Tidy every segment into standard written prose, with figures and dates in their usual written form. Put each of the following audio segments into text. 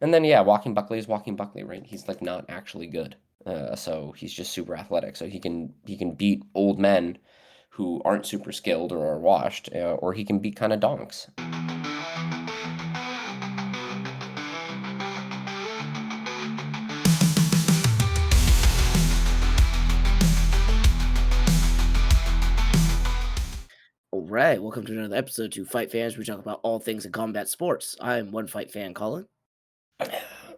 And then yeah, Joaquin Buckley is Joaquin Buckley, right? He's like not actually good. So he's just super athletic. So he can beat old men who aren't super skilled or are washed, or he can beat kind of donks. All right, welcome to another episode to Fight Fans. We talk about all things in combat sports. I'm one fight fan, Colin.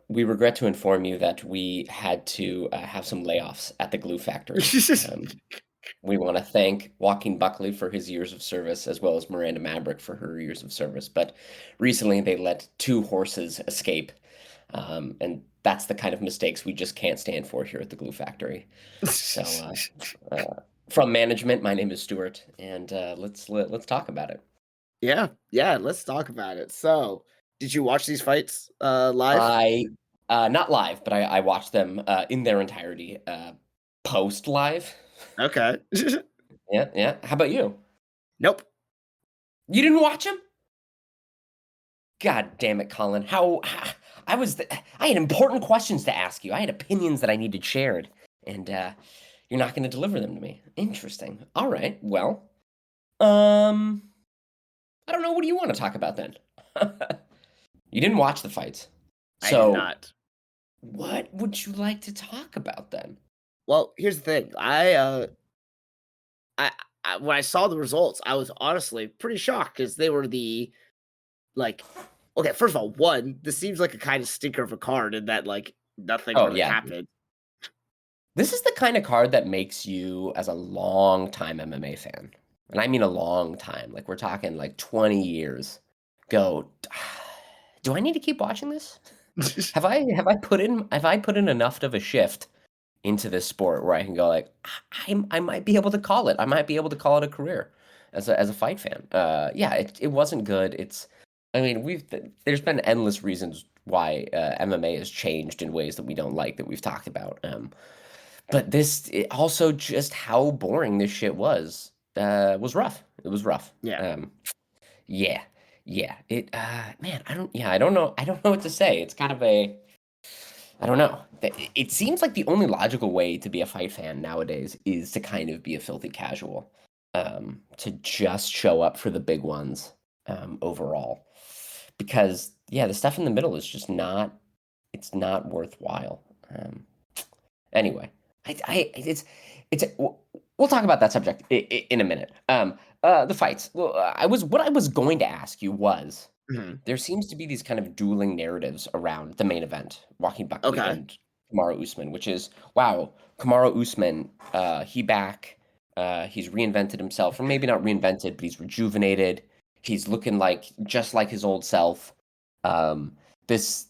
We regret to inform you that we had to have some layoffs at the glue factory. We want to thank Joaquin Buckley for his years of service, as well as Miranda Maverick for her years of service. But recently, they let two horses escape, and that's the kind of mistakes we just can't stand for here at the glue factory. So, from management, my name is Stuart, and let's talk about it. yeah, let's talk about it. So, did you watch these fights live? I not live, but I watched them in their entirety post live. Okay. Yeah, yeah. How about you? Nope. You didn't watch them? God damn it, Colin. I had important questions to ask you. I had opinions that I needed shared, and you're not going to deliver them to me. Interesting. All right. Well, um, I don't know. What do you want to talk about then? You didn't watch the fights, I did so not. what would you like to talk about then? Well, here's the thing. I, when I saw the results, I was honestly pretty shocked because they were the like. Okay, first of all, one, this seems like a kind of stinker of a card in that nothing Oh really yeah, happened. this is the kind of card that makes you, as a long time MMA fan, and I mean a long time, like we're talking like 20 years, go, do I need to keep watching this? Have I put in enough of a shift into this sport where I can go like I might be able to call it. I might be able to call it a career as a fight fan. Yeah, it wasn't good. I mean, there's been endless reasons why MMA has changed in ways that we don't like that we've talked about. But also just how boring this shit was rough. It was rough. Yeah. Yeah, yeah. Man, I don't know what to say. It's kind of I don't know. It seems like the only logical way to be a fight fan nowadays is to kind of be a filthy casual, to just show up for the big ones, overall. Because yeah, the stuff in the middle is just not. It's not worthwhile. Anyway, it's we'll talk about that subject in a minute. The fights. Well, what I was going to ask you was Mhm. there seems to be these kind of dueling narratives around the main event, Joaquin Buckley Okay. and Kamaru Usman, which is wow, Kamaru Usman, he back, he's reinvented himself, or maybe not reinvented, but he's rejuvenated. He's looking like just like his old self. This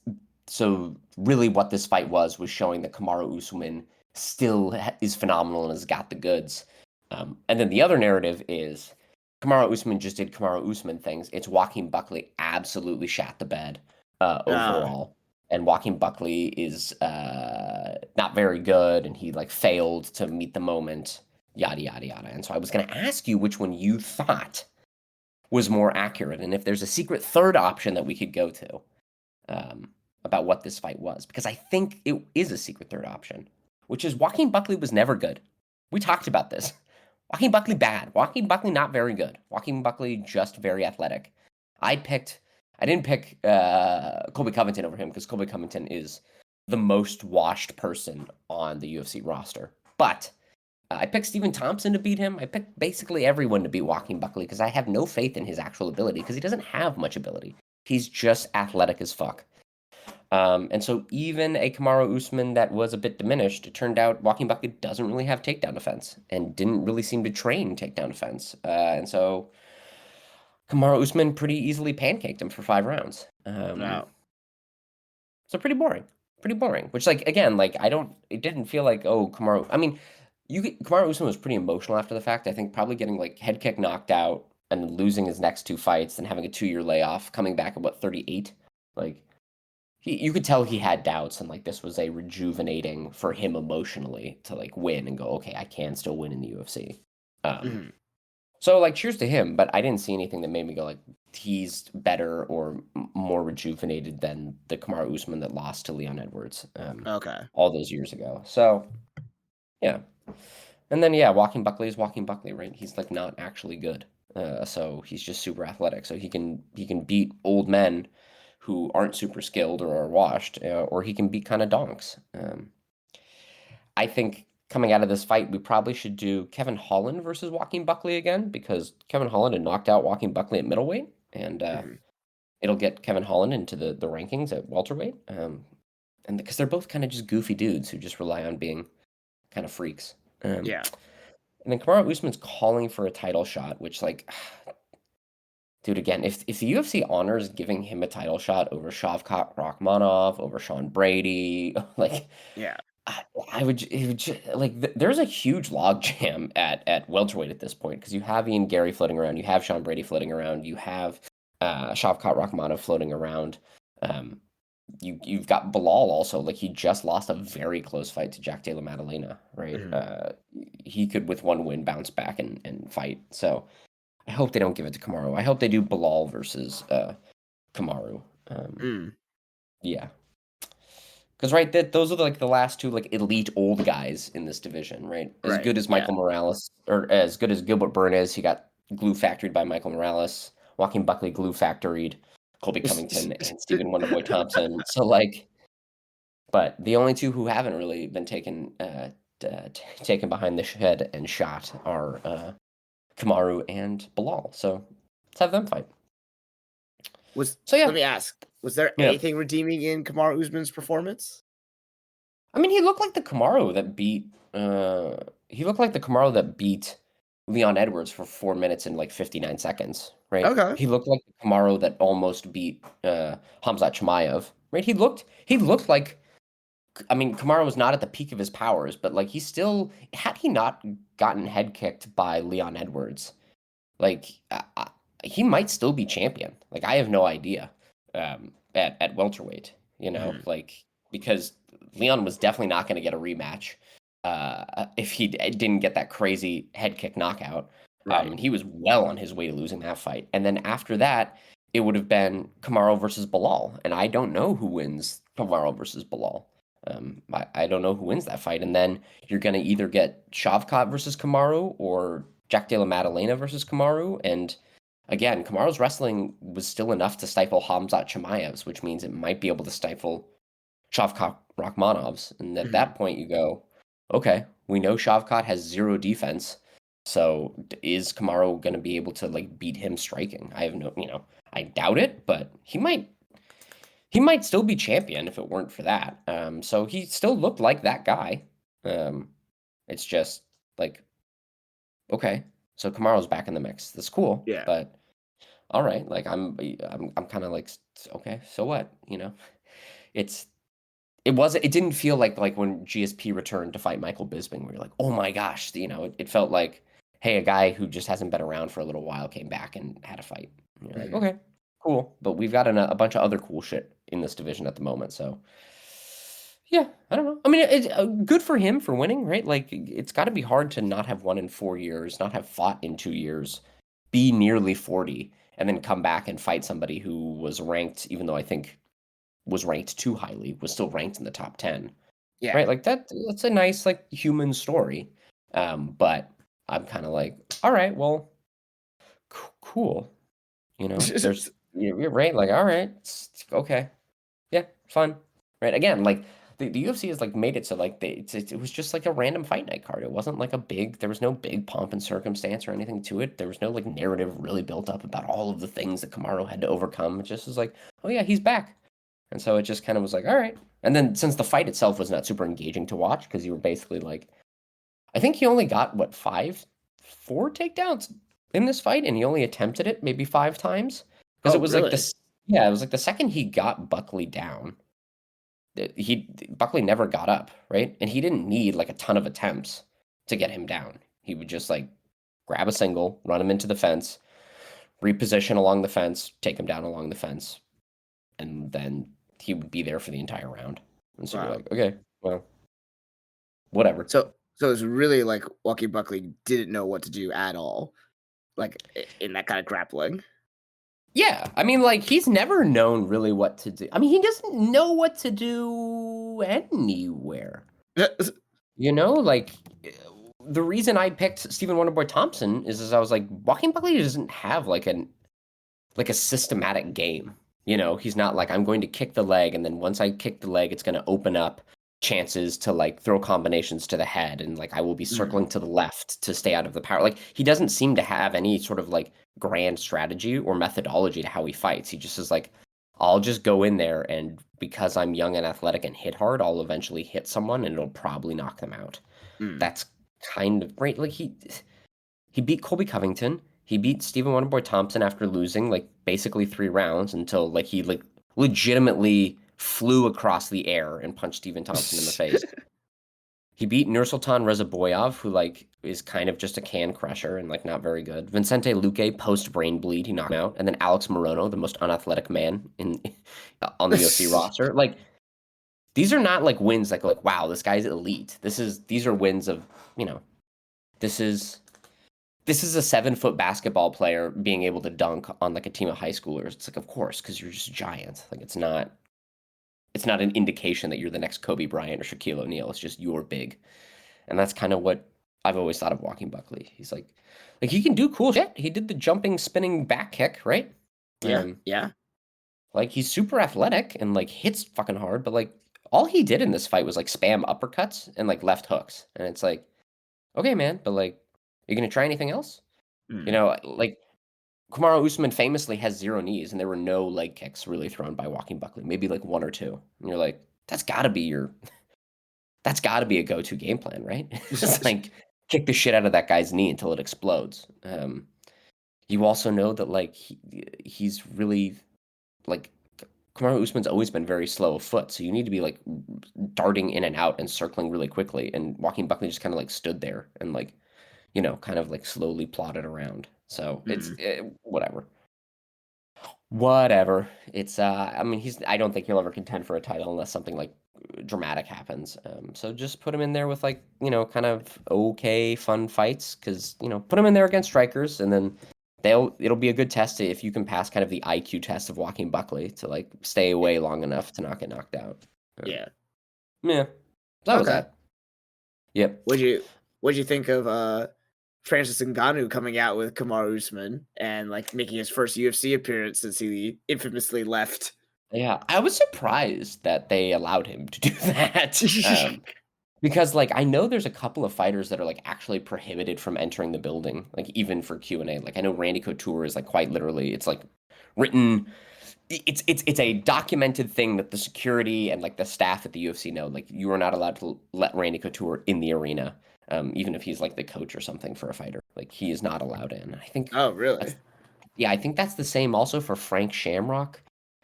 so really what this fight was showing that Kamaru Usman still is phenomenal and has got the goods. And then the other narrative is Kamaru Usman just did Kamaru Usman things. It's Joaquin Buckley absolutely shat the bed Uh, overall, and Joaquin Buckley is not very good, and he like failed to meet the moment. Yada yada yada. And so I was going to ask you which one you thought was more accurate, and if there's a secret third option that we could go to um, about what this fight was, because I think it is a secret third option, which is Joaquin Buckley was never good. We talked about this. Joaquin Buckley bad. Joaquin Buckley not very good. Joaquin Buckley just very athletic. I picked. I didn't pick Colby Covington over him because Colby Covington is the most washed person on the UFC roster. But I picked Stephen Thompson to beat him. I picked basically everyone to beat Joaquin Buckley because I have no faith in his actual ability because he doesn't have much ability. He's just athletic as fuck. And so even a Kamaru Usman that was a bit diminished, it turned out Joaquin Buckley doesn't really have takedown defense and didn't really seem to train takedown defense. And so Kamaru Usman pretty easily pancaked him for 5 rounds. no. So pretty boring. Pretty boring. Which, like, again, like, it didn't feel like, oh, Kamaru. I mean, Kamaru Usman was pretty emotional after the fact. I think probably getting, like, head kick knocked out and losing his next two fights and having a 2-year layoff, coming back at, what, 38? Like, you could tell he had doubts, and like this was a rejuvenating for him emotionally to like win and go, okay, I can still win in the UFC. Um, Mhm. So, like, cheers to him, but I didn't see anything that made me go like he's better or more rejuvenated than the Kamaru Usman that lost to Leon Edwards Okay. all those years ago. So, yeah. And then, yeah, Joaquin Buckley is Joaquin Buckley, right? He's like not actually good. So he's just super athletic. So he can beat old men who aren't super skilled or are washed, or he can beat kind of donks. I think coming out of this fight, we probably should do Kevin Holland versus Joaquin Buckley again because Kevin Holland had knocked out Joaquin Buckley at middleweight, and Mhm. it'll get Kevin Holland into the rankings at welterweight. And because they're both kind of just goofy dudes who just rely on being kind of freaks. Yeah. And then Kamaru Usman's calling for a title shot, which like, dude, again, if the UFC honors giving him a title shot over Shavkat Rakhmonov, over Sean Brady, like Yeah. I would, it would like there's a huge logjam at welterweight at this point because you have Ian Gary floating around, you have Sean Brady floating around, you have Shavkat Rakhmonov floating around. Um, you've got Bilal also, like he just lost a very close fight to Jack Della Maddalena, right? Mhm. He could with one win bounce back and fight. So I hope they don't give it to Kamaru. I hope they do Bilal versus Kamaru. Mm. Yeah, because right, that those are like the last two like elite old guys in this division, right? As Right. good as Yeah. Michael Morales, or as good as Gilbert Burns is, he got glue factoried by Michael Morales. Joaquin Buckley glue factoried Colby Covington and Stephen Wonderboy Thompson. So like, but the only two who haven't really been taken behind the shed and shot are Kamaru and Bilal. So let's have them fight. Was So Let yeah, me ask, was there yeah. anything redeeming in Kamaru Usman's performance? I mean, he looked like the Kamaru that beat. He looked like the Kamaru that beat Leon Edwards for 4 minutes and like 59 seconds. Right. Okay. He looked like the Kamaru that almost beat Hamzat Chimaev. Right. He looked like. I mean, Kamaru was not at the peak of his powers, but like he still had he not gotten head kicked by Leon Edwards, like he might still be champion. Like I have no idea. At welterweight, Mhm. like because Leon was definitely not going to get a rematch if he didn't get that crazy head kick knockout. Right. And he was well on his way to losing that fight. And then after that, it would have been Kamaru versus Bilal, and I don't know who wins Kamaru versus Bilal. I don't know who wins that fight, and then you're going to either get Shavkat versus Kamaru or Jack Della Maddalena versus Kamaru, and again, Kamaru's wrestling was still enough to stifle Hamzat Chimaev's, which means it might be able to stifle Shavkat Rakhmonov's. And at Mhm. that point, you go, okay, we know Shavkat has zero defense. So is Kamaru going to be able to like beat him striking? I have no, I doubt it, but he might still be champion if it weren't for that. So he still looked like that guy. Um, it's just like, okay, so Kamaru's back in the mix. That's cool, Yeah. but all right, like I'm kind of like okay, so what? It's it didn't feel like when GSP returned to fight Michael Bisping, where you're like, oh my gosh, it felt like, hey, a guy who just hasn't been around for a little while came back and had a fight. And you're like, Mhm. okay, cool, but we've got a bunch of other cool shit in this division at the moment, so yeah, I don't know. I mean, it's good for him for winning, right? Like, it's got to be hard to not have won in 4 years, not have fought in 2 years, be nearly 40, and then come back and fight somebody who was ranked, even though I think was ranked too highly, was still ranked in the top 10, Yeah. right? Like that's a nice like human story. But I'm kind of like, all right, well, cool. You're right. Like, all right, it's okay. Yeah, fun. Right. Again, like the UFC has like made it so like it was just like a random fight night card. It wasn't like there was no big pomp and circumstance or anything to it. There was no like narrative really built up about all of the things that Kamaru had to overcome. It just was like, oh yeah, he's back. And so it just kind of was like, all right. And then since the fight itself was not super engaging to watch, because you were basically like, I think he only got what, four takedowns in this fight, and he only attempted it maybe 5 times. Because Oh, it was like really? this, yeah, it was like the second he got Buckley down, he Buckley never got up, right? And he didn't need like a ton of attempts to get him down. He would just like grab a single, run him into the fence, reposition along the fence, take him down along the fence, and then he would be there for the entire round. And so you're Wow. like, okay, well, whatever. So it's really like Joaquin Buckley didn't know what to do at all. in that kind of grappling. Yeah, I mean, like, he's never known really what to do. I mean, he doesn't know what to do anywhere. You know, like, the reason I picked Stephen Wonderboy Thompson is I was like, Joaquin Buckley doesn't have like a systematic game. You know, he's not like, I'm going to kick the leg, and then once I kick the leg, it's going to open up chances to like throw combinations to the head, and like I will be circling to the left to stay out of the power. Like, he doesn't seem to have any sort of like grand strategy or methodology to how he fights. He just is like, I'll just go in there, and because I'm young and athletic and hit hard, I'll eventually hit someone and it'll probably knock them out. That's kind of right. Like, he beat Colby Covington. He beat Stephen Wonderboy Thompson after losing like basically 3 rounds until like he like legitimately flew across the air and punched Stephen Thompson in the face. He beat Nursultan Rezaboyev, who like is kind of just a can crusher and like not very good. Vincente Luque post brain bleed, he knocked him out, and then Alex Morono, the most unathletic man in on the UFC roster. Like, these are not like wins like wow, this guy's elite. These are wins of, you know, this is a 7-foot basketball player being able to dunk on like a team of high schoolers. It's like, of course, because you're just giant. Like, it's not an indication that you're the next Kobe Bryant or Shaquille O'Neal. It's just you're big. And that's kind of what I've always thought of Joaquin Buckley. He's like he can do cool shit. He did the jumping, spinning back kick, right? Yeah. Like, he's super athletic and like hits fucking hard, but like all he did in this fight was like spam uppercuts and like left hooks. And it's like, okay, man, but like, you gonna try anything else? You know, like, Kamaru Usman famously has 0 knees, and there were no leg kicks really thrown by Joaquin Buckley, maybe like 1 or 2. And you're like, that's got to be a go-to game plan, right? It's like, kick the shit out of that guy's knee until it explodes. You also know that like he's really like, Kamaru Usman's always been very slow of foot, so you need to be like darting in and out and circling really quickly. And Joaquin Buckley just kind of like stood there and like, you know, kind of like slowly plodded around. So it's whatever. It's I mean, I don't think he'll ever contend for a title unless something like dramatic happens. So just put him in there with like, you know, kind of okay, fun fights, because, you know, put him in there against strikers, and then it'll be a good test if you can pass kind of the IQ test of Joaquin Buckley to like stay away long enough to not get knocked out. Yeah. That was that. Yep. What'd you think of Francis Ngannou coming out with Kamaru Usman and like making his first UFC appearance since he infamously left? Yeah, I was surprised that they allowed him to do that. Because like, I know there's a couple of fighters that are like actually prohibited from entering the building, like even for Q&A. Like, I know Randy Couture is like quite literally, it's like written, it's a documented thing that the security and like the staff at the UFC know. Like, you are not allowed to let Randy Couture in the arena, even if he's like the coach or something for a fighter. Like, he is not allowed in. I think. Oh, really? Yeah, I think that's the same also for Frank Shamrock.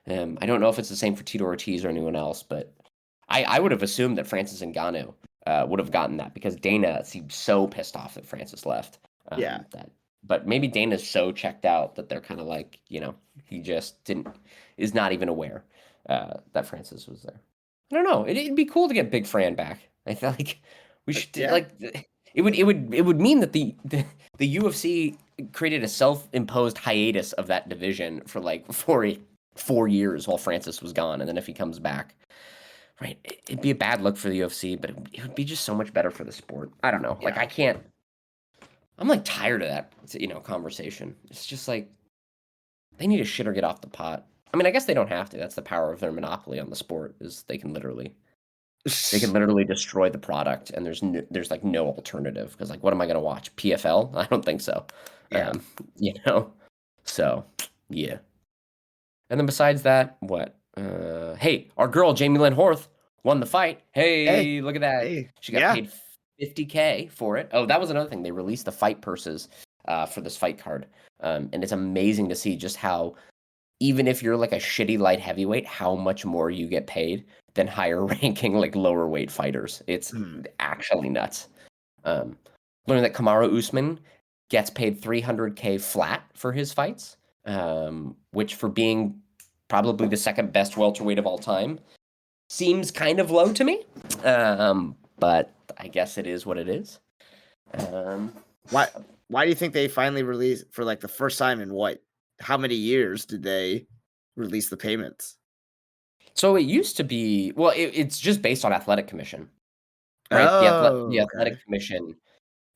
I don't know if it's the same for Tito Ortiz or anyone else, but I would have assumed that Francis Ngannou would have gotten that, because Dana seemed so pissed off that Francis left. Yeah. But maybe Dana's so checked out that they're kind of like, you know, he just is not even aware that Francis was there. I don't know. It'd be cool to get Big Fran back. I feel like we should like it would mean that the UFC created a self-imposed hiatus of that division for like 4 years while Francis was gone, and then if he comes back, right, it'd be a bad look for the UFC, but it would be just so much better for the sport. I don't know. Like, I'm like tired of that, you know, conversation. It's just like, they need to shit or get off the pot. I mean, I guess they don't have to. That's the power of their monopoly on the sport, is they can literally destroy the product, and there's like no alternative, because like, what am I going to watch? PFL? I don't think so. Yeah. You know? So, yeah. And then besides that, what? Hey, our girl Jamie Lynn Horth won the fight. Hey, look at that. Hey, She got paid $50K for it. Oh, that was another thing. They released the fight purses for this fight card. And it's amazing to see just how, even if you're like a shitty light heavyweight, how much more you get paid than higher ranking, like lower weight fighters. It's actually nuts. Learning that Kamaru Usman gets paid $300K flat for his fights, which, for being probably the second best welterweight of all time, seems kind of low to me. But I guess it is what it is. Why why do you think they finally released for like the first time in what? How many years did they release the payments? So it used to be well, it's just based on athletic commission, right? The Oh, athletic okay. commission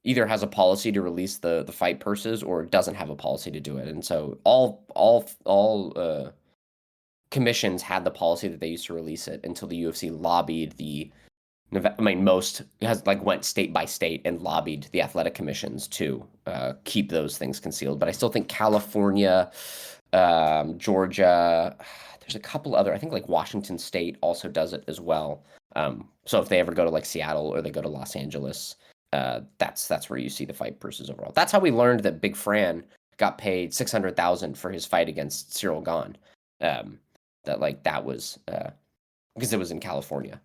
either has a policy to release the fight purses or doesn't have a policy to do it. And so all commissions had the policy that they used to release it until the UFC lobbied I mean, most has like went state by state and lobbied the athletic commissions to keep those things concealed. But I still think California, Georgia, there's a couple other. I think like Washington State also does it as well. So if they ever go to like Seattle or they go to Los Angeles, that's where you see the fight purses overall. That's how we learned that Big Fran got paid 600,000 for his fight against Cyril Gahn. Um, that was because it was in California.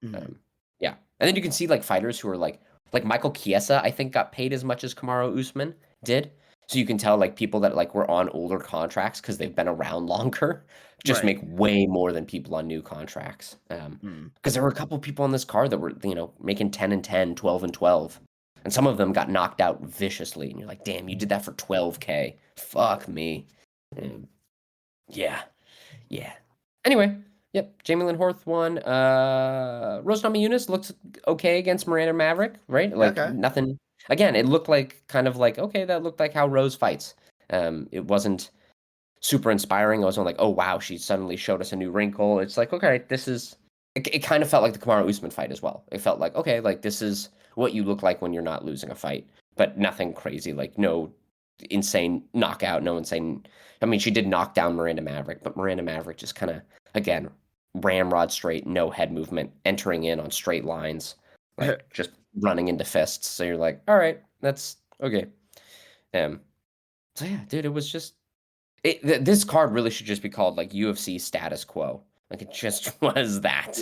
Mhm. Um, yeah, and then you can see like fighters who are like Michael Chiesa, I think got paid as much as Kamaru Usman did. So you can tell like people that like were on older contracts because they've been around longer just Right. make way more than people on new contracts. Mm. Because there were a couple people on this card that were making 10 and 10, 12 and 12, and some of them got knocked out viciously, and you're like, damn, you did that for 12K. Fuck me. Um, yeah. Yeah. Anyway, yep. Jamie Lynn Horth won. Rose Namajunas looked okay against Miranda Maverick, right? Like Okay. nothing. Again, it looked like kind of like okay, that looked like how Rose fights. It wasn't super inspiring. I wasn't like, oh wow, she suddenly showed us a new wrinkle. It's like okay, this is. It kind of felt like the Kamaru Usman fight as well. It felt like okay, like this is what you look like when you're not losing a fight, but nothing crazy. Like no insane knockout, no insane. I mean, she did knock down Miranda Maverick, but Miranda Maverick just kind of again ramrod straight, no head movement, entering in on straight lines, like just running into fists. So you're like, all right, that's okay. Um, so yeah, dude, it was just this card really should just be called like UFC status quo. Like it just was that.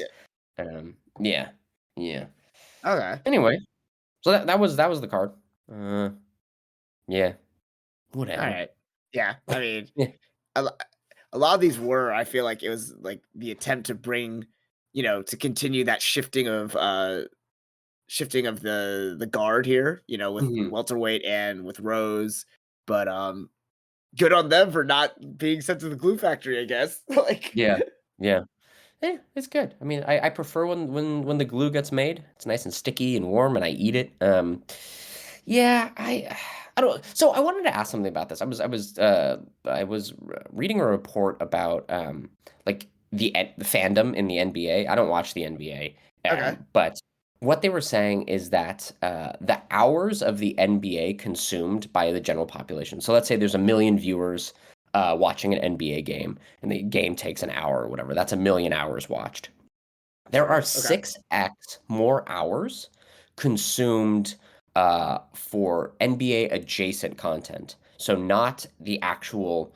Yeah. Yeah, yeah. Okay. Anyway, so that was the card. Uh, yeah, All whatever. right. Yeah. I mean, Yeah. a, lo- a lot of these were. I feel like it was like the attempt to bring, to continue that shifting of the guard here. With Mhm. welterweight and with Rose, but good on them for not being sent to the glue factory. I guess. Like. Yeah, yeah. Yeah, it's good. I mean, I prefer when the glue gets made. It's nice and sticky and warm, and I eat it. Yeah, I don't. So I wanted to ask something about this. I was reading a report about like the fandom in the NBA. I don't watch the NBA, Okay. but what they were saying is that the hours of the NBA consumed by the general population. So let's say there's a million viewers watching an NBA game and the game takes an hour or whatever, that's a million hours watched. There are Okay. 6x more hours consumed for NBA adjacent content. So not the actual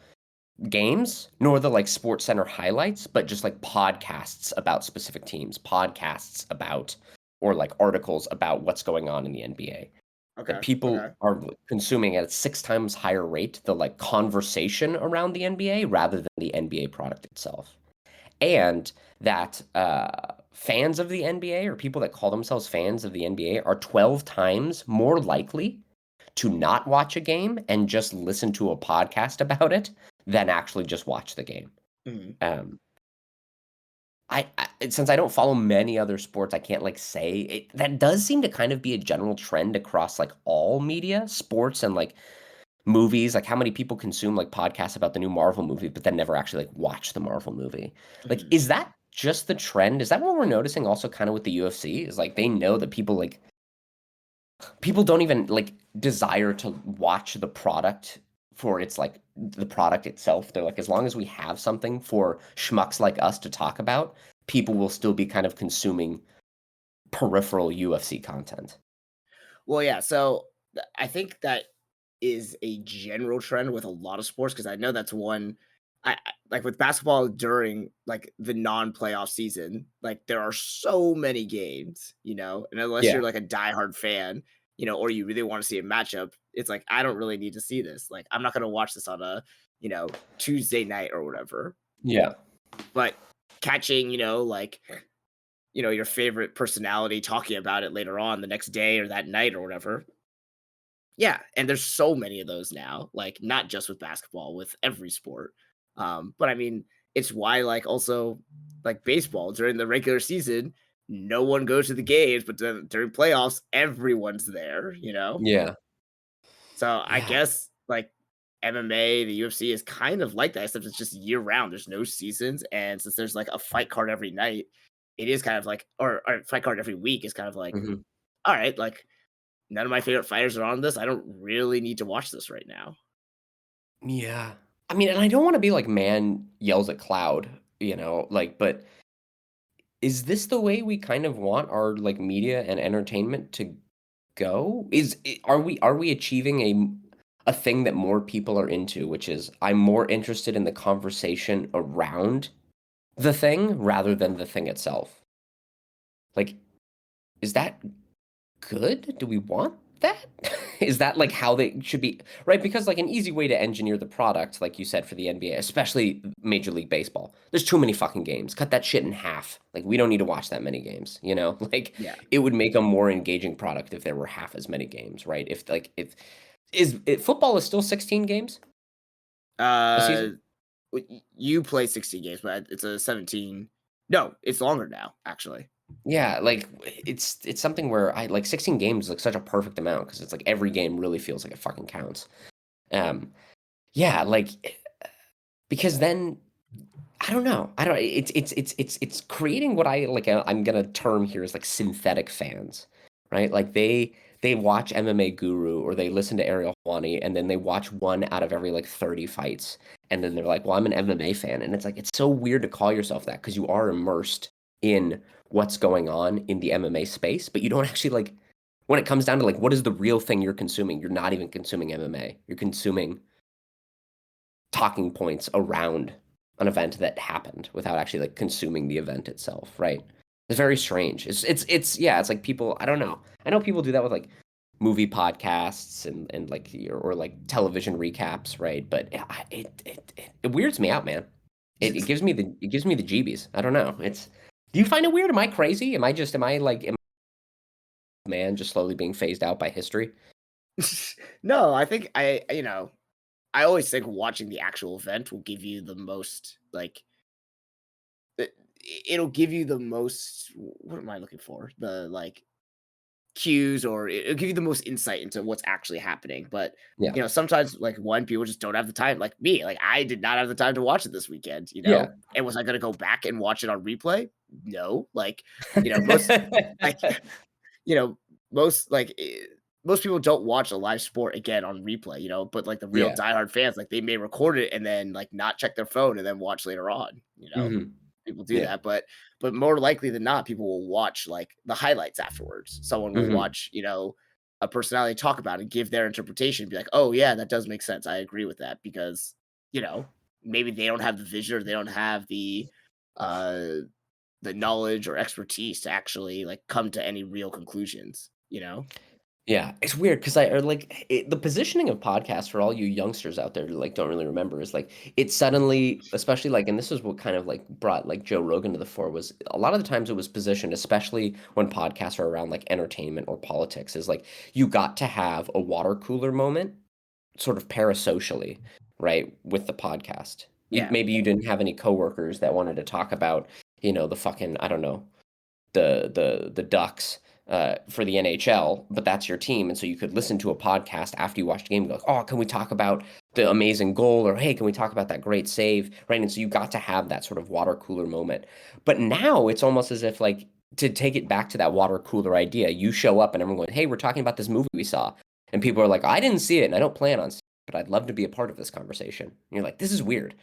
games, nor the like Sports Center highlights, but just like podcasts about specific teams, podcasts about or like articles about what's going on in the NBA. That Okay. people Okay. are consuming at a 6 times higher rate the like conversation around the NBA rather than the NBA product itself. And that fans of the NBA or people that call themselves fans of the NBA are 12 times more likely to not watch a game and just listen to a podcast about it than actually just watch the game. Mhm. Um, since I don't follow many other sports, I can't like say it. That does seem to kind of be a general trend across like all media, sports and like movies. Like how many people consume like podcasts about the new Marvel movie, but then never actually like watch the Marvel movie. Like, Mhm. is that just the trend? Is that what we're noticing also kind of with the UFC? Is like they know that people don't even like desire to watch the product for its like the product itself. They're like, as long as we have something for schmucks like us to talk about, people will still be kind of consuming peripheral UFC content. Well, yeah. So I think that is a general trend with a lot of sports because I know that's one. Like with basketball during like the non-playoff season, like there are so many games, and unless Yeah. you're like a diehard fan, or you really want to see a matchup, it's like I don't really need to see this. Like I'm not gonna watch this on a Tuesday night or whatever. Yeah. But catching, like your favorite personality talking about it later on the next day or that night or whatever, Yeah, and there's so many of those now, like, not just with basketball, with every sport. But I mean, it's why, like, also, like, baseball during the regular season, no one goes to the games, but then during playoffs, everyone's there, you know? Yeah. So, I Yeah. guess, like, MMA, the UFC is kind of like that, except it's just year round, there's no seasons, and since there's, like, a fight card every night, it is kind of like or fight card every week is kind of like, Mhm. "Alright, like, none of my favorite fighters are on this. I don't really need to watch this right now." Yeah. I mean, and I don't wanna be like man yells at cloud, like, but is this the way we kind of want our, like, media and entertainment to go? Are we achieving a thing that more people are into, which is I'm more interested in the conversation around the thing rather than the thing itself? Like, is that good? Do we want that? Is that, like, how they should be right? Because, like, an easy way to engineer the product, like you said, for the NBA, especially Major League Baseball, there's too many fucking games. Cut that shit in half. Like, we don't need to watch that many games, you know? Like, Yeah. it would make a more engaging product if there were half as many games, right? If, like, if football is still 16 games a Uh, season? you play 60 games, but it's a 17. No, it's longer now, actually. Yeah, like, it's something where I like, 16 games is, like, such a perfect amount because it's, like, every game really feels like it fucking counts. Um, yeah, like, because then I don't know. I don't it's creating what I'm gonna term here as, like, synthetic fans, right? Like, they watch MMA Guru or they listen to Ariel Helwani, and then they watch 1 out of every, like, 30 fights, and then they're like, "Well, I'm an MMA fan," and it's like, it's so weird to call yourself that because you are immersed in what's going on in the MMA space, but you don't actually, like when it comes down to, like, what is the real thing you're consuming, you're not even consuming MMA. You're consuming talking points around an event that happened without actually, like, consuming the event itself, right? It's very strange. It's yeah, it's like people I don't know. I know people do that with, like, movie podcasts and, like, or, like, television recaps, right? But it weirds me out, man. It gives me the jeebies. I don't know. Do you find it weird? Am I crazy? Am I just slowly being phased out by history? No, I think I always think watching the actual event will give you the most, like, it'll give you the most what am I looking for? The, like, cues or it'll give you the most insight into what's actually happening. But Yeah. sometimes like one people just don't have the time. Like me, like I did not have the time to watch it this weekend, Yeah. And was I gonna go back and watch it on replay? No. Like, most like you know, most like most people don't watch a live sport again on replay, but like the real Yeah. diehard fans, like they may record it and then like not check their phone and then watch later on. Mhm. People do Yeah. that, but more likely than not, people will watch like the highlights afterwards. Someone will Mhm. watch, a personality talk about it, give their interpretation, be like, "Oh yeah, that does make sense. I agree with that," because you know maybe they don't have the vision or they don't have uh the knowledge or expertise to actually like come to any real conclusions. Yeah, it's weird because the positioning of podcasts for all you youngsters out there who, like, don't really remember is, like, it suddenly especially, like and this is what kind of, like, brought, like, Joe Rogan to the fore was a lot of the times it was positioned, especially when podcasts are around, like, entertainment or politics, is, like, you got to have a water cooler moment sort of parasocially, right, with the podcast. Yeah, Maybe you didn't have any coworkers that wanted to talk about, the fucking I don't know, the Ducks for the NHL, but that's your team, and so you could listen to a podcast after you watched the game and go, like, "Oh, can we talk about the amazing goal?" Or, "Hey, can we talk about that great save?" Right? And so you got to have that sort of water cooler moment. But now it's almost as if, like, to take it back to that water cooler idea, you show up and everyone going, "Hey, we're talking about this movie we saw," and people are like, "I didn't see it, and I don't plan on seeing it, but I'd love to be a part of this conversation." And you're like, "This is weird."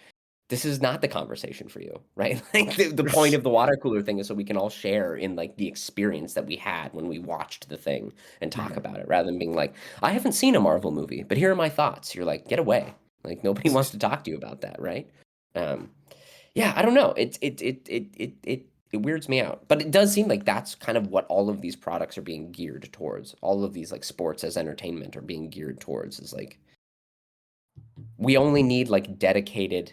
This is not the conversation for you, right? Like, the point of the water cooler thing is so we can all share in, like, the experience that we had when we watched the thing and talk Mhm. about it rather than being like, "I haven't seen a Marvel movie, but here are my thoughts." You're like, "Get away." Like, nobody wants to talk to you about that, right? Um, yeah, I don't know. It weirds me out, but it does seem like that's kind of what all of these products are being geared towards. All of these, like, sports as entertainment are being geared towards is, like, we only need, like, dedicated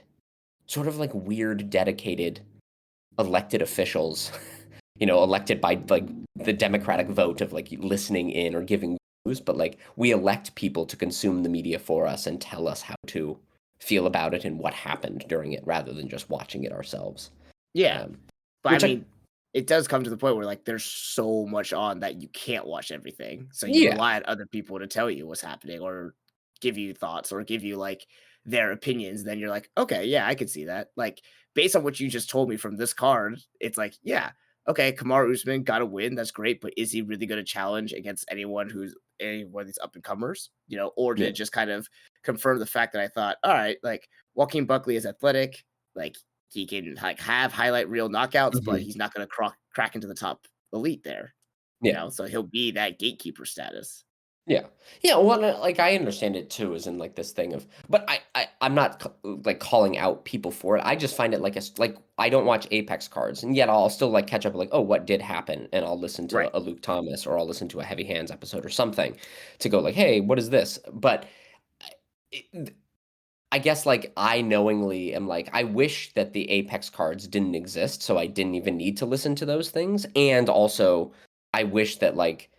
sort of like weird dedicated elected officials, elected by like the democratic vote of like listening in or giving news, but like we elect people to consume the media for us and tell us how to feel about it and what happened during it rather than just watching it ourselves. Yeah. Um, But I which I mean, it does come to the point where like there's so much on that you can't watch everything. So you yeah. rely on other people to tell you what's happening or give you thoughts or give you like their opinions. Then you're like, okay, yeah, I could see that. Like based on what you just told me from this card, it's like, yeah, okay, Kamaru Usman got a win. That's great. But is he really going to challenge against anyone who's any one of these up and comers? You know, or did Yeah. it just kind of confirm the fact that I thought, all right, like Joaquin Buckley is athletic, like he can like have highlight reel knockouts, but Mhm. he's not going to crack into the top elite there, you Yeah. know. So he'll be that gatekeeper status. Yeah. Yeah, well, like, I understand it too, as in, like, this thing of but I'm not c like, calling out people for it. I just find it like like, I don't watch Apex cards, and yet I'll still, like, catch up, like, "Oh, what did happen?" And I'll listen Right. to a Luke Thomas, or I'll listen to a Heavy Hands episode or something to go like, "Hey, what is this?" But I guess, like, I knowingly am like, I wish that the Apex cards didn't exist, so I didn't even need to listen to those things, and also, I wish that, like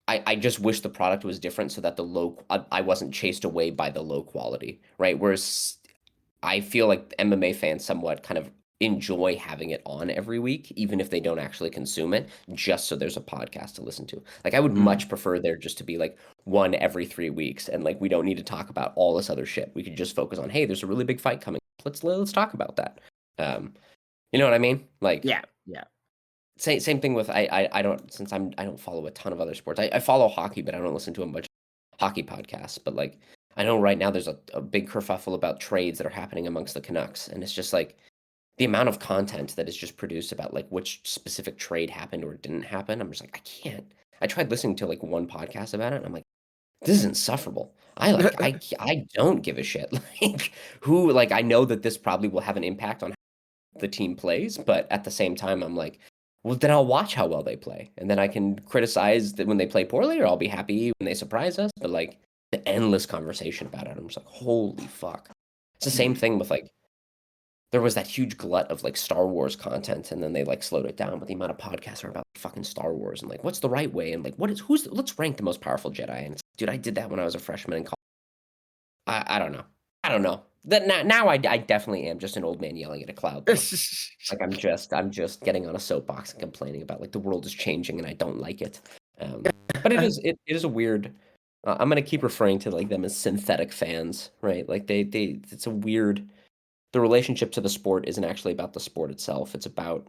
I just wish the product was different so that I wasn't chased away by the low quality, right? Whereas I feel like MMA fans somewhat kind of enjoy having it on every week, even if they don't actually consume it, just so there's a podcast to listen to. Like, I would Mhm. much prefer there just to be like one every 3 weeks, and like we don't need to talk about all this other shit. We could just focus on, hey, there's a really big fight coming. Let's talk about that. Um, you know what I mean? Like Yeah. Yeah. same thing with I don't since I don't follow a ton of other sports. I follow hockey, but I don't listen to a bunch of hockey podcasts. But like I know right now there's a big kerfuffle about trades that are happening amongst the Canucks, and it's just like the amount of content that is just produced about like which specific trade happened or didn't happen. I'm just like I can't. I tried listening to like one podcast about it, and I'm like, this is insufferable. I don't give a shit. Like who like I know that this probably will have an impact on the team plays, but at the same time, I'm like, well, then I'll watch how well they play, and then I can criticize that when they play poorly, or I'll be happy when they surprise us. But like the endless conversation about it, I'm just like, holy fuck. It's the same Mhm. thing with like there was that huge glut of like Star Wars content, and then they like slowed it down. But the amount of podcasts are about fucking Star Wars and like what's the right way, and like let's rank the most powerful Jedi. And it's, dude, I did that when I was a freshman in college. I don't know. I don't know. That now I definitely am just an old man yelling at a cloud though. Like, I'm just getting on a soapbox and complaining about, like, the world is changing and I don't like it. But it is a weird I'm gonna keep referring to, like, them as synthetic fans, right? Like, they it's a weird the relationship to the sport isn't actually about the sport itself, it's about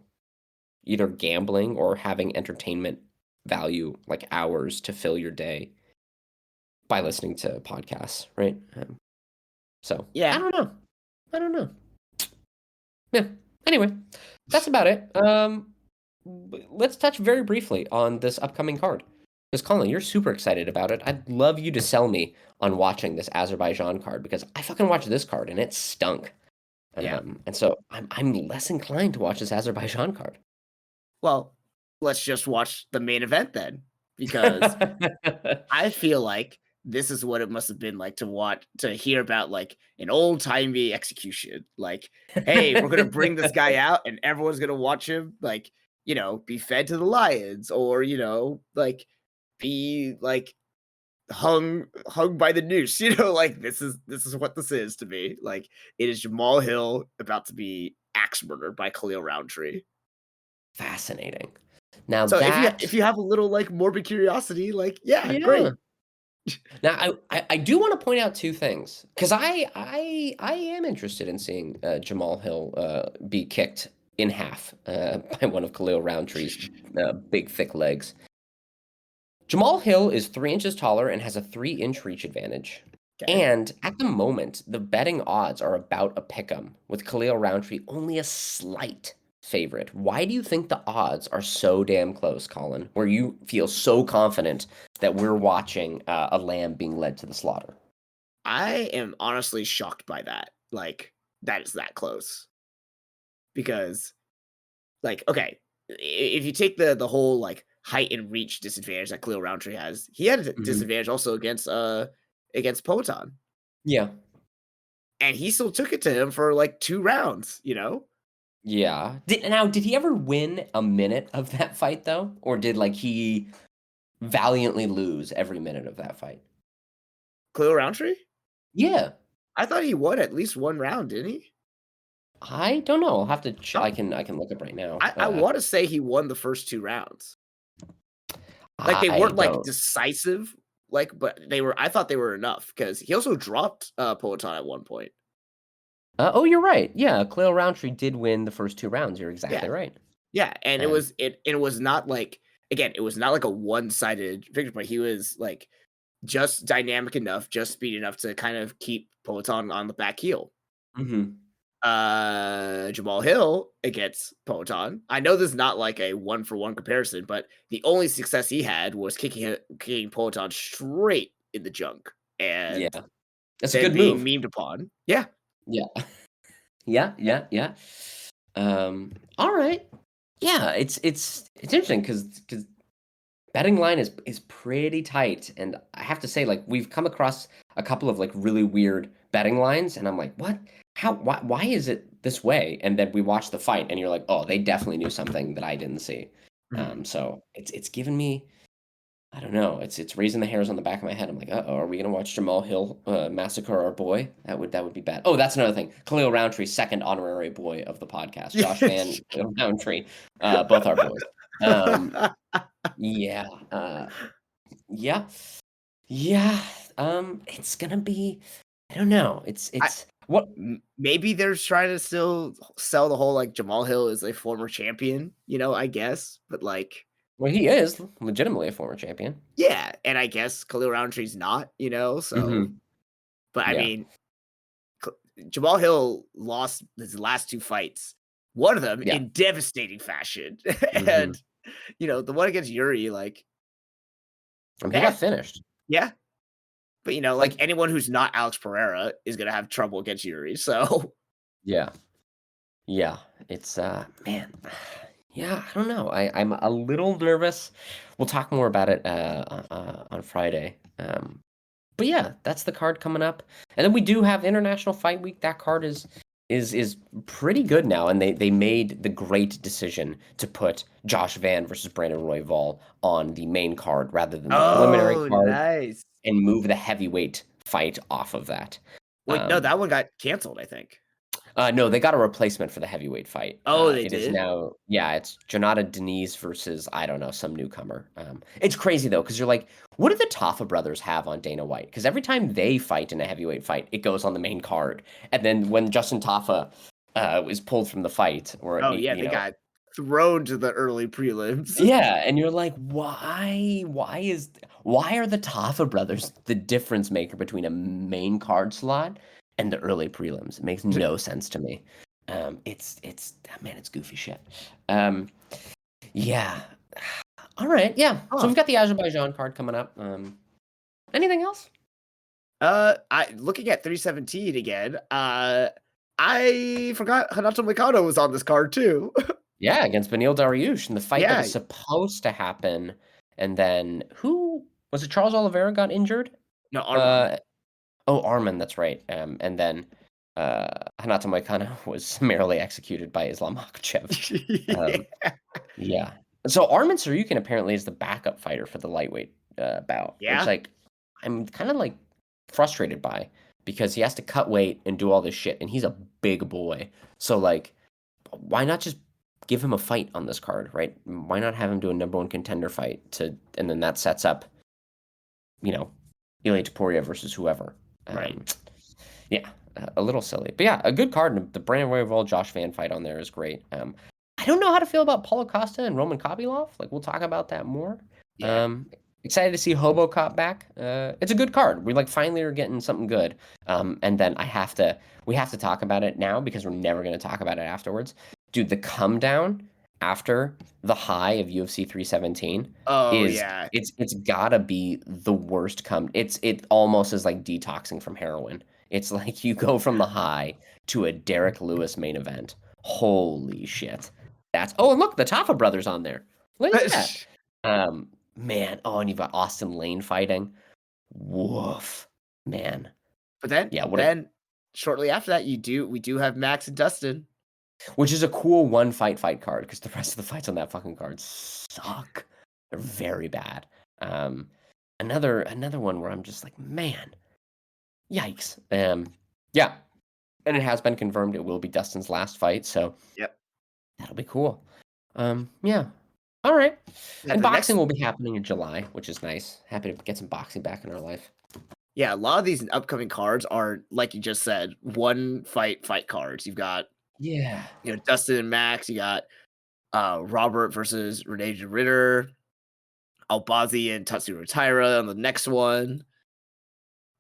either gambling or having entertainment value, like, hours to fill your day by listening to podcasts, right? So, I Yeah. don't know. I don't know. Yeah. Anyway, that's about it. Let's touch very briefly on this upcoming card. Because Colin, you're super excited about it. I'd love you to sell me on watching this Azerbaijan card because I fucking watched this card and it stunk. Yeah. And so I'm less inclined to watch this Azerbaijan card. Well, let's just watch the main event then, because I feel like this is what it must have been like to hear about like an old timey execution. Like, hey, we're gonna bring this guy out and everyone's gonna watch him like, you know, be fed to the lions or, you know, like be like hung by the noose, you know, like this is what this is to me. Like it is Jamal Hill about to be axe murdered by Khalil Roundtree. Fascinating. Now So if that you have a little like morbid curiosity, like yeah, yeah. great. Now I do want to point out two things because I am interested in seeing Jamal Hill be kicked in half by one of Khalil Roundtree's big thick legs. Jamal Hill is 3 inches taller and has a 3 inch reach advantage. Okay. And at the moment, the betting odds are about a pick'em, with Khalil Roundtree only a slight favorite. Why do you think the odds are so damn close, Colin? Where you feel so confident that we're watching a lamb being led to the slaughter? I am honestly shocked by that. Like that is that close because like okay, if you take the whole like height and reach disadvantage that Khalil Roundtree has, he had a Mhm. disadvantage also against Poton, Yeah. and he still took it to him for like 2 rounds. You know, Yeah. Did he ever win a minute of that fight though, or did like he valiantly lose every minute of that fight. Khalil Roundtree? Yeah. I thought he won at least one round, didn't he? I don't know. I'll have to Oh, I can look up right now. I want to say he won the first 2 rounds. Like, they I weren't, like, don't. decisive, like, but they were I thought they were enough because he also dropped, Poatan at one point. Oh, you're right. Yeah, Khalil Roundtree did win the first 2 rounds. You're exactly Yeah. right. Yeah, and Um, it was not like again, it was not like a one-sided victory, but he was, like, just dynamic enough, just speed enough to kind of keep Poatan on the back heel. mhm. Jamal Hill against Poatan. I know this is not like a one-for-one comparison, but the only success he had was kicking Poatan straight in the junk Yeah. and That's a then good being move. memed upon. Yeah. Yeah. Yeah, yeah, yeah. All right. Yeah, it's interesting because betting line is pretty tight, and I have to say, like, we've come across a couple of, like, really weird betting lines, and I'm like, "What? How why is it this way?" And then we watch the fight, and you're like, "Oh, they definitely knew something that I didn't see." Mhm. So it's given me I don't know, it's raising the hairs on the back of my head. I'm like, "Uh-oh, are we gonna watch Jamal Hill, massacre our boy?" That would be bad. Oh, that's another thing. Khalil Roundtree, second honorary boy of the podcast. Josh Van, Khalil Roundtree, both our boys. Um, yeah, yeah. Yeah, it's gonna be I don't know. I It's what maybe they're trying to still sell the whole, like, Jamal Hill is a former champion, I guess, but, like well, he is legitimately a former champion. yeah, and I guess Khalil Roundtree's not, so Mhm. but, I Yeah. mean, K Jamal Hill lost his last 2 fights, one of them Yeah. in devastating fashion, Mhm. and, the one against Yuri, like, He eh, got finished. yeah, but, like, Like anyone who's not Alex Pereira is gonna have trouble against Yuri, so yeah. Yeah. It's, man, yeah, I don't know. I'm a little nervous. We'll talk more about it, on Friday. But yeah, that's the card coming up. And then we do have International Fight Week. That card is pretty good now, and they made the great decision to put Josh Van versus Brandon Royval on the main card rather than the preliminary Oh, card nice. and move the heavyweight fight off of that. Wait, no, Um, that one got canceled, I think. no, they got a replacement for the heavyweight fight. Oh, they It is did? now, yeah, it's Jonata Denise versus I don't know some newcomer. It's crazy though because you're like, what do the Taffa brothers have on Dana White? Because every time they fight in a heavyweight fight, it goes on the main card, and then when Justin Taffa is pulled from the fight, or Oh, yeah, they got thrown to the early prelims. yeah, and you're like, why are the Taffa brothers the difference maker between a main card slot and the early prelims? It makes no sense to me. It's man, it's goofy shit. Um, yeah. All right, yeah. So Huh. we've got the Azerbaijan card coming up. Anything else? I looking at 317 again, I forgot Hanato Mikado was on this card too. Yeah, against Beneil Dariush in the fight that Yeah, was supposed to happen, and then who was it? Charles Oliveira got injured. no, Arman. Uh, Oh, Arman, that's right. And then Hanato Moicano was summarily executed by Islam Makhachev. Um, yeah. So Arman Saryukin apparently is the backup fighter for the lightweight bout, which Yeah, like I'm kind of like frustrated by because he has to cut weight and do all this shit, and he's a big boy. So like, why not just give him a fight on this card, right? Why not have him do a number one contender fight and then that sets up, you know, Ilya Topuria versus whoever. right. Yeah, a little silly, but yeah, a good card. The Brandon Royval Josh Van fight on there is great. I don't know how to feel about Paulo Costa and Roman Kopylov. Like we'll talk about that more. Yeah, Um, excited to see Hobo Cop back. It's a good card. We like finally are getting something good. And then we have to talk about it now because we're never going to talk about it afterwards. Dude, the come down after the high of UFC 317 oh, is yeah. it's gotta be the worst come. It almost is like detoxing from heroin. It's like you go from the high to a Derek Lewis main event. Holy shit. That's oh, and look, the Taffa brothers on there. Look at that. Man, oh, and you've got Austin Lane fighting. Woof. Man. But then Yeah, what a then shortly after that, we do have Max and Dustin. which is a cool one fight card because the rest of the fights on that fucking card suck. They're very bad. Um, another one where I'm just like, man, yikes. Yeah, and it has been confirmed it will be Dustin's last fight, so Yep. that'll be cool. Yeah. All right. Yeah, And the boxing next will be happening in July, which is nice. Happy to get some boxing back in our life. yeah, a lot of these upcoming cards are, like you just said, one fight cards. You've got, Yeah. Dustin and Max, you got Robert versus Rene Ritter, Albazi and Tatsuro Taira on the next one.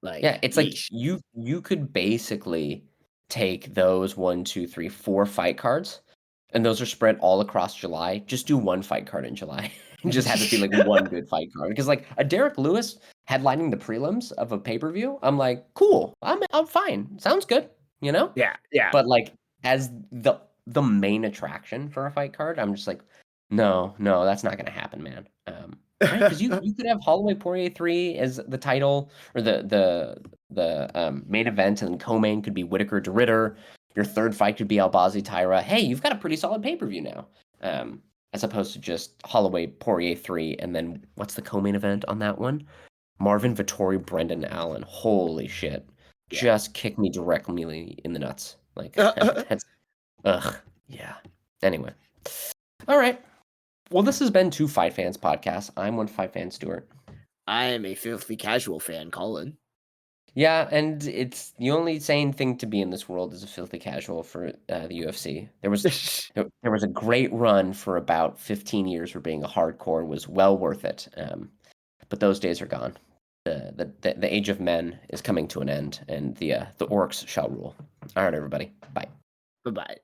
Yeah, Like, it's like yeesh. you could basically take those 1, 2, 3, 4 fight cards, and those are spread all across July. Just do one fight card in July, and just have it be like one good fight card. Because like a Derek Lewis headlining the prelims of a pay per view, I'm like, cool, I'm fine, sounds good, you know. Yeah, yeah. But like as the main attraction for a fight card, I'm just like, no, that's not gonna happen, man. Right? Because you could have Holloway Poirier 3 as the title or the main event, and co-main could be Whitaker to Ritter. Your third fight could be Albazi Tyra. Hey, you've got a pretty solid pay-per-view now. As opposed to just Holloway Poirier 3, and then what's the co-main event on that one? Marvin Vettori, Brendan Allen. Holy shit. Yeah. Just kick me directly in the nuts. Like that's ugh. Yeah. Anyway. All right. Well, this has been Two Fight Fans podcast. I'm one fight fan, Stuart. I am a filthy casual fan, Colin. Yeah, and it's the only sane thing to be in this world is a filthy casual for the UFC. There was a great run for about 15 years where being a hardcore was well worth it. But those days are gone. The age of men is coming to an end, and the orcs shall rule. All right, everybody. Bye. Bye-bye.